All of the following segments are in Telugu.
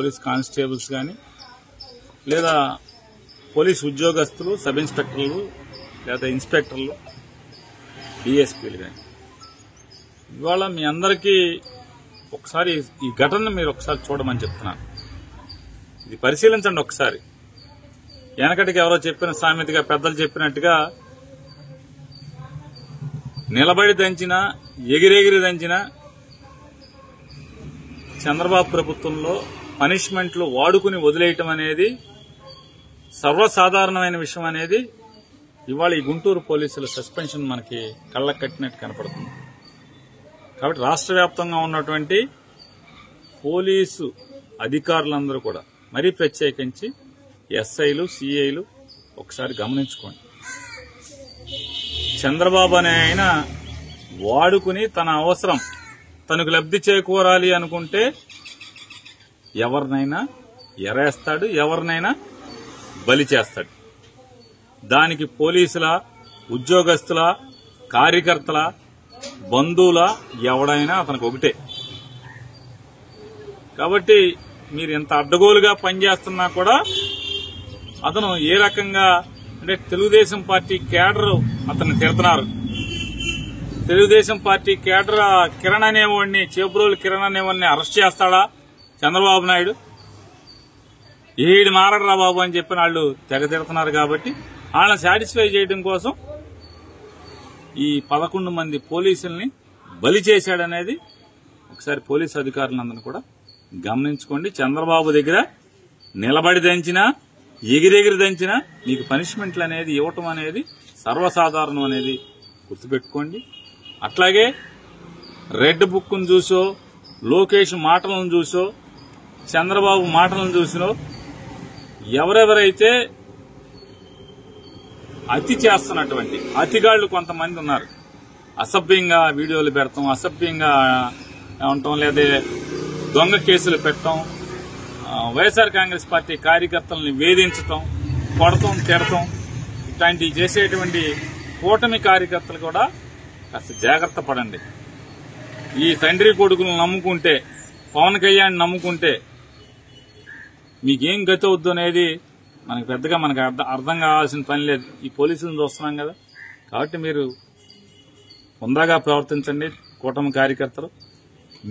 పోలీస్ కానిస్టేబుల్స్ కానీ లేదా పోలీస్ ఉద్యోగస్తులు, సబ్ ఇన్స్పెక్టర్లు లేదా ఇన్స్పెక్టర్లు, డిఎస్పీలు కానీ ఇవాళ మీ అందరికీ ఒకసారి ఈ ఘటనను మీరు ఒకసారి చూడమని చెప్తున్నాను. ఇది పరిశీలించండి ఒకసారి. వెనకటికి ఎవరో చెప్పిన సామెతగా, పెద్దలు చెప్పినట్టుగా నిలబడి దంచినా, ఎగిరెగిరి దంచినా చంద్రబాబు ప్రభుత్వంలో పనిష్మెంట్లు వాడుకుని వదిలేయటం అనేది సర్వసాధారణమైన విషయం అనేది ఇవాళ ఈ గుంటూరు పోలీసుల సస్పెన్షన్ మనకి కళ్ళకు కట్టినట్టు కనపడుతుంది. కాబట్టి రాష్ట్ర వ్యాప్తంగా ఉన్నటువంటి పోలీసు అధికారులందరూ కూడా, మరీ ప్రత్యేకించి ఎస్ఐలు, సిఐలు ఒకసారి గమనించుకోండి. చంద్రబాబు అనే ఆయన వాడుకుని తన అవసరం, తనకు లబ్ధి చేకూరాలి అనుకుంటే ఎవరినైనా ఎరేస్తాడు, ఎవరినైనా బలి చేస్తాడు. దానికి పోలీసుల, ఉద్యోగస్తుల, కార్యకర్తల, బంధువుల ఎవడైనా అతనికి ఒకటే. కాబట్టి మీరు ఎంత అడ్డగోలుగా పనిచేస్తున్నా కూడా అతను ఏ రకంగా అంటే తెలుగుదేశం పార్టీ కేడర్ అతన్ని తిడుతున్నారు. తెలుగుదేశం పార్టీ కేడర్ కిరణ్ అనేవాడిని, చేబ్రోలు కిరణ్ అనేవాడిని అరెస్ట్ చేస్తాడా చంద్రబాబు నాయుడు? ఏడు మారడరా బాబు అని చెప్పిన వాళ్ళు తెగ తిడుతున్నారు. కాబట్టి వాళ్ళని సాటిస్ఫై చేయడం కోసం ఈ 11 మంది పోలీసుల్ని బలి చేశాడనేది ఒకసారి పోలీసు అధికారులందరూ కూడా గమనించుకోండి. చంద్రబాబు దగ్గర నిలబడి దంచినా, ఎగిరెగిరి దంచినా మీకు పనిష్మెంట్లు అనేది ఇవ్వటం అనేది సర్వసాధారణం అనేది గుర్తుపెట్టుకోండి. అట్లాగే రెడ్ బుక్ను చూసో, లోకేష్ మాటలను చూసో, చంద్రబాబు మాటలను చూసినో ఎవరెవరైతే అతి చేస్తున్నటువంటి అతిగాళ్లు కొంతమంది ఉన్నారు. అసభ్యంగా వీడియోలు పెడతాం, అసభ్యంగా ఉండటం, లేదా దొంగ కేసులు పెట్టడం, వైఎస్ఆర్ కాంగ్రెస్ పార్టీ కార్యకర్తలను వేధించటం, కొడటం, తిడటం, ఇట్లాంటివి చేసేటువంటి కూటమి కార్యకర్తలు కూడా కాస్త జాగ్రత్త పడండి. ఈ తండ్రి కొడుకులను నమ్ముకుంటే, పవన్ కళ్యాణ్ నమ్ముకుంటే మీకేం గతి అవుద్దు అనేది మనకు పెద్దగా అర్థం కావాల్సిన పని లేదు. ఈ పోలీసులను చూస్తున్నాం కదా. కాబట్టి మీరు హుందాగా ప్రవర్తించండి. కూటమి కార్యకర్తలు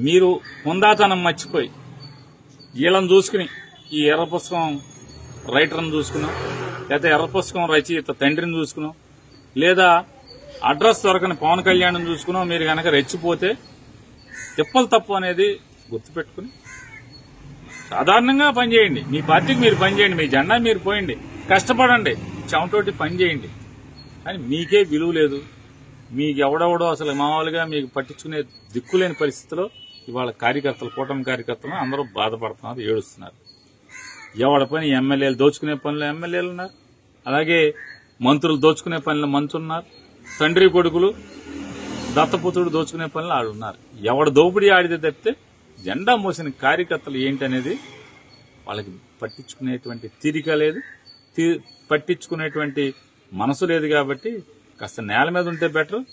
మీరు హుందాతనం మర్చిపోయి వీళ్ళని చూసుకుని, ఈ ఎర్ర పుస్తకం రైటర్ని చూసుకున్నాం, లేదా ఎర్ర పుస్తకం రచయిత తండ్రిని చూసుకున్నాం, లేదా అడ్రస్ దొరకని పవన్ కళ్యాణ్ చూసుకున్నాం, మీరు గనక రెచ్చిపోతే తిప్పలు తప్పు అనేది గుర్తుపెట్టుకుని సాధారణంగా పనిచేయండి. మీ పార్టీకి మీరు పనిచేయండి, మీ జెండా మీరు పోయండి, కష్టపడండి, చెమటోటి పనిచేయండి. కానీ మీకే విలువ లేదు. మీకు ఎవడెవడో అసలు మామూలుగా మీకు పట్టించుకునే దిక్కులేని పరిస్థితిలో ఇవాళ కార్యకర్తలు, కూటమి కార్యకర్తలు అందరూ బాధపడుతున్నారు, ఏడుస్తున్నారు. ఎవడ పని ఎమ్మెల్యేలు దోచుకునే పనులు ఎమ్మెల్యేలు ఉన్నారు, అలాగే మంత్రులు దోచుకునే పనులు మంత్రులు ఉన్నారు, తండ్రి కొడుకులు దత్తపుత్రుడు దోచుకునే పనులు ఆడున్నారు. ఎవడ దోపిడీ ఆడితే తప్పితే జెండా మోసిన కార్యకర్తలు ఏంటనేది వాళ్ళకి పట్టించుకునేటువంటి తీరిక లేదు, పట్టించుకునేటువంటి మనసు లేదు. కాబట్టి కాస్త నేల మీద ఉంటే బెటర్.